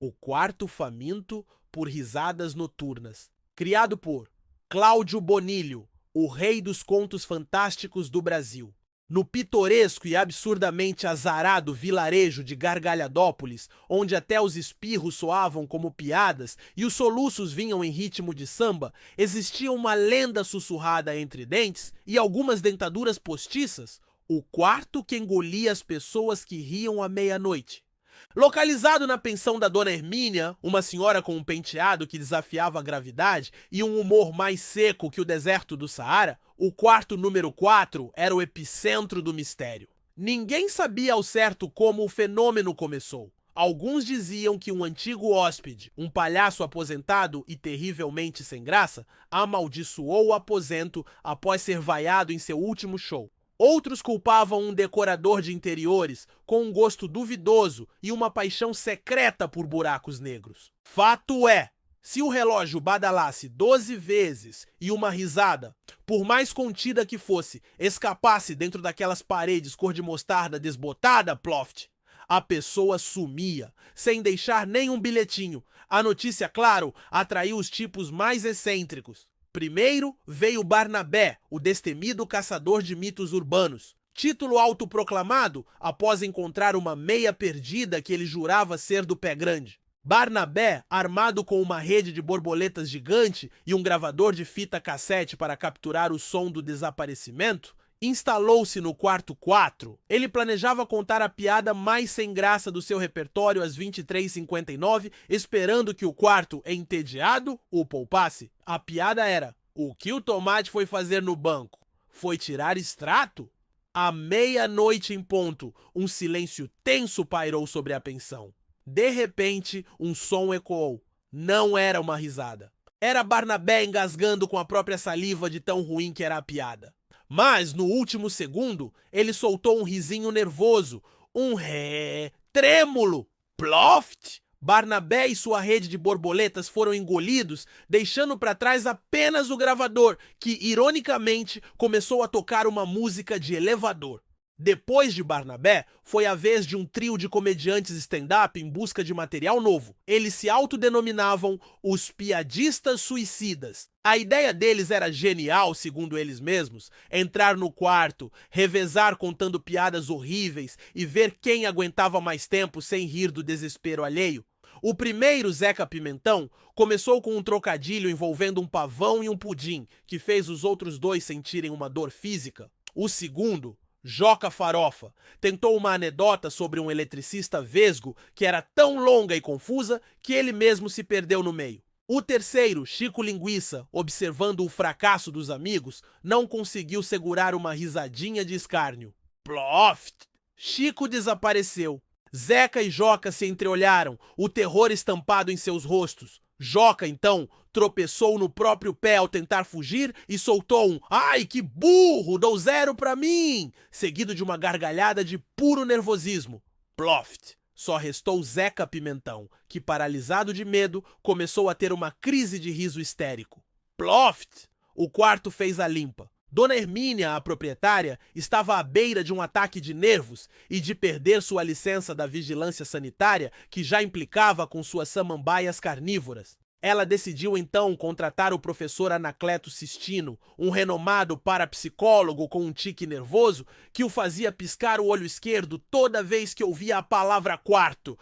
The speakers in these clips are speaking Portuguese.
O Quarto Faminto por Risadas Noturnas. Criado por Cláudio Bonilho, o rei dos contos fantásticos do Brasil. No pitoresco e absurdamente azarado vilarejo de Gargalhadópolis, onde até os espirros soavam como piadas e os soluços vinham em ritmo de samba, existia uma lenda sussurrada entre dentes e algumas dentaduras postiças: o quarto que engolia as pessoas que riam à meia-noite. Localizado na pensão da Dona Hermínia, uma senhora com um penteado que desafiava a gravidade e um humor mais seco que o deserto do Saara, o quarto número 4 era o epicentro do mistério. Ninguém sabia ao certo como o fenômeno começou. Alguns diziam que um antigo hóspede, um palhaço aposentado e terrivelmente sem graça, amaldiçoou o aposento após ser vaiado em seu último show. Outros culpavam um decorador de interiores com um gosto duvidoso e uma paixão secreta por buracos negros. Fato é, se o relógio badalasse 12 vezes e uma risada, por mais contida que fosse, escapasse dentro daquelas paredes cor de mostarda desbotada, ploft, a pessoa sumia, sem deixar nenhum bilhetinho. A notícia, claro, atraiu os tipos mais excêntricos. Primeiro veio Barnabé, o destemido caçador de mitos urbanos. Título autoproclamado após encontrar uma meia perdida que ele jurava ser do Pé Grande. Barnabé, armado com uma rede de borboletas gigante e um gravador de fita cassete para capturar o som do desaparecimento, instalou-se no quarto 4. Ele planejava contar a piada mais sem graça do seu repertório às 23h59, esperando que o quarto, entediado, o poupasse. A piada era: o que o tomate foi fazer no banco? Foi tirar extrato? À meia-noite em ponto, um silêncio tenso pairou sobre a pensão. De repente, um som ecoou. Não era uma risada. Era Barnabé engasgando com a própria saliva de tão ruim que era a piada. Mas, no último segundo, ele soltou um risinho nervoso, um ré trêmulo. Ploft! Barnabé e sua rede de borboletas foram engolidos, deixando para trás apenas o gravador, que, ironicamente, começou a tocar uma música de elevador. Depois de Barnabé, foi a vez de um trio de comediantes stand-up em busca de material novo. Eles se autodenominavam os Piadistas Suicidas. A ideia deles era genial, segundo eles mesmos: entrar no quarto, revezar contando piadas horríveis e ver quem aguentava mais tempo sem rir do desespero alheio. O primeiro, Zeca Pimentão, começou com um trocadilho envolvendo um pavão e um pudim, que fez os outros dois sentirem uma dor física. O segundo, Joca Farofa, tentou uma anedota sobre um eletricista vesgo que era tão longa e confusa que ele mesmo se perdeu no meio. O terceiro, Chico Linguiça, observando o fracasso dos amigos, não conseguiu segurar uma risadinha de escárnio. Ploft! Chico desapareceu. Zeca e Joca se entreolharam, o terror estampado em seus rostos. Joca, então, tropeçou no próprio pé ao tentar fugir e soltou um "Ai, que burro, dou 0 pra mim!", seguido de uma gargalhada de puro nervosismo. Ploft! Só restou Zeca Pimentão, que, paralisado de medo, começou a ter uma crise de riso histérico. Ploft! O quarto fez a limpa. Dona Hermínia, a proprietária, estava à beira de um ataque de nervos e de perder sua licença da vigilância sanitária, que já implicava com suas samambaias carnívoras. Ela decidiu então contratar o professor Anacleto Sistino, um renomado parapsicólogo com um tique nervoso que o fazia piscar o olho esquerdo toda vez que ouvia a palavra quarto.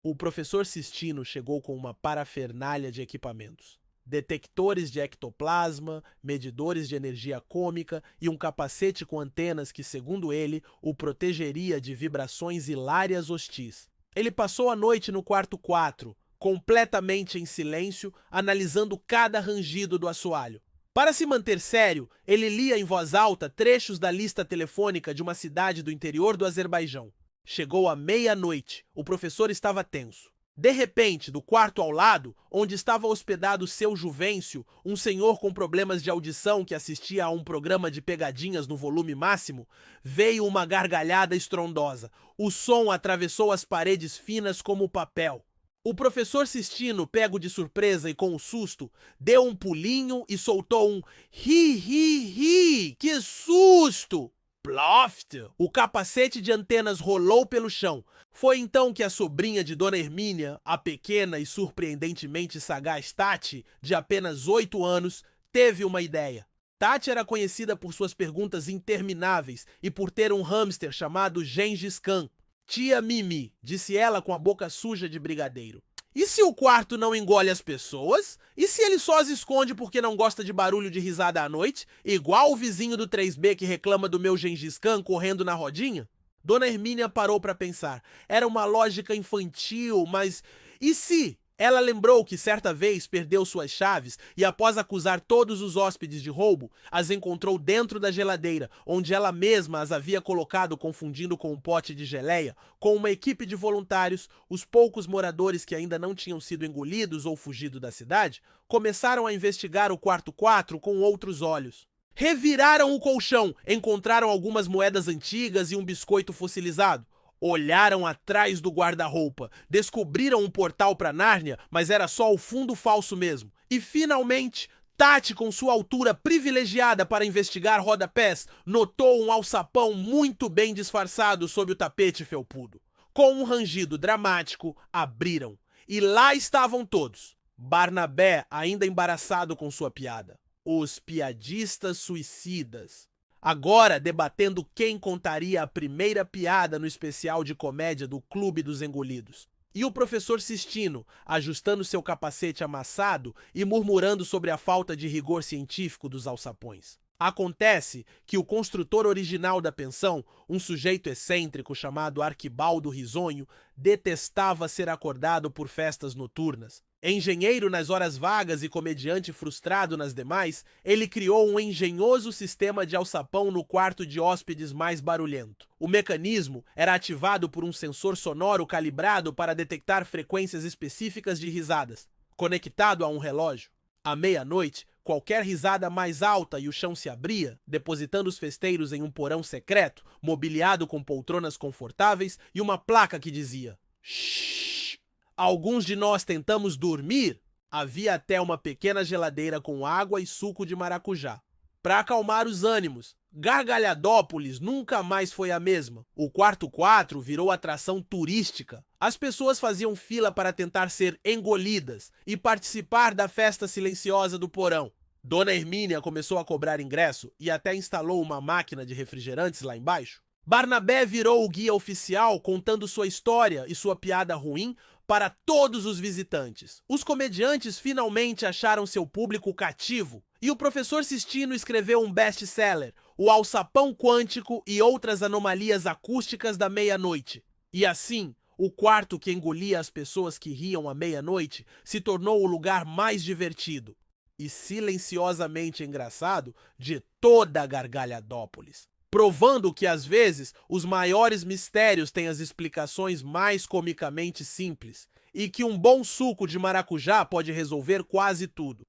O professor Sistino chegou com uma parafernália de equipamentos: detectores de ectoplasma, medidores de energia cômica e um capacete com antenas que, segundo ele, o protegeria de vibrações hilárias hostis. Ele passou a noite no quarto 4, completamente em silêncio, analisando cada rangido do assoalho. Para se manter sério, ele lia em voz alta trechos da lista telefônica de uma cidade do interior do Azerbaijão. Chegou à meia-noite. O professor estava tenso. De repente, do quarto ao lado, onde estava hospedado seu Juvencio, um senhor com problemas de audição que assistia a um programa de pegadinhas no volume máximo, veio uma gargalhada estrondosa. O som atravessou as paredes finas como papel. O professor Sistino, pego de surpresa e com um susto, deu um pulinho e soltou um "Ri, ri, ri, que susto!". Ploft! O capacete de antenas rolou pelo chão. Foi então que a sobrinha de Dona Hermínia, a pequena e surpreendentemente sagaz Tati, de apenas 8 anos, teve uma ideia. Tati era conhecida por suas perguntas intermináveis e por ter um hamster chamado Gengis Khan. Tia Mimi, disse ela com a boca suja de brigadeiro. E se o quarto não engole as pessoas? E se ele só as esconde porque não gosta de barulho de risada à noite? Igual o vizinho do 3B que reclama do meu Gengis Khan correndo na rodinha? Dona Hermínia parou para pensar. Era uma lógica infantil, mas... E se? Ela lembrou que certa vez perdeu suas chaves e, após acusar todos os hóspedes de roubo, as encontrou dentro da geladeira, onde ela mesma as havia colocado confundindo com um pote de geleia. Com uma equipe de voluntários, os poucos moradores que ainda não tinham sido engolidos ou fugido da cidade, começaram a investigar o quarto 4 com outros olhos. Reviraram o colchão, encontraram algumas moedas antigas e um biscoito fossilizado. Olharam atrás do guarda-roupa, descobriram um portal para Nárnia, mas era só o fundo falso mesmo. E finalmente, Tati, com sua altura privilegiada para investigar rodapés, notou um alçapão muito bem disfarçado sob o tapete felpudo. Com um rangido dramático, abriram. E lá estavam todos. Barnabé, ainda embaraçado com sua piada. Os piadistas suicidas. Agora debatendo quem contaria a primeira piada no especial de comédia do Clube dos Engolidos. E o professor Sistino, ajustando seu capacete amassado e murmurando sobre a falta de rigor científico dos alçapões. Acontece que o construtor original da pensão, um sujeito excêntrico chamado Arquibaldo Risonho, detestava ser acordado por festas noturnas. Engenheiro nas horas vagas e comediante frustrado nas demais, ele criou um engenhoso sistema de alçapão no quarto de hóspedes mais barulhento. O mecanismo era ativado por um sensor sonoro calibrado para detectar frequências específicas de risadas, conectado a um relógio. À meia-noite, qualquer risada mais alta e o chão se abria, depositando os festeiros em um porão secreto, mobiliado com poltronas confortáveis e uma placa que dizia: "Shhh! Alguns de nós tentamos dormir." Havia até uma pequena geladeira com água e suco de maracujá. Para acalmar os ânimos, Gargalhadópolis nunca mais foi a mesma. O quarto 4 virou atração turística. As pessoas faziam fila para tentar ser engolidas e participar da festa silenciosa do porão. Dona Hermínia começou a cobrar ingresso e até instalou uma máquina de refrigerantes lá embaixo. Barnabé virou o guia oficial contando sua história e sua piada ruim para todos os visitantes. Os comediantes finalmente acharam seu público cativo e o professor Sistino escreveu um best-seller, O Alçapão Quântico e Outras Anomalias Acústicas da Meia-Noite. E assim, o quarto que engolia as pessoas que riam à meia-noite se tornou o lugar mais divertido e silenciosamente engraçado de toda a Gargalhadópolis. Provando que, às vezes, os maiores mistérios têm as explicações mais comicamente simples e que um bom suco de maracujá pode resolver quase tudo.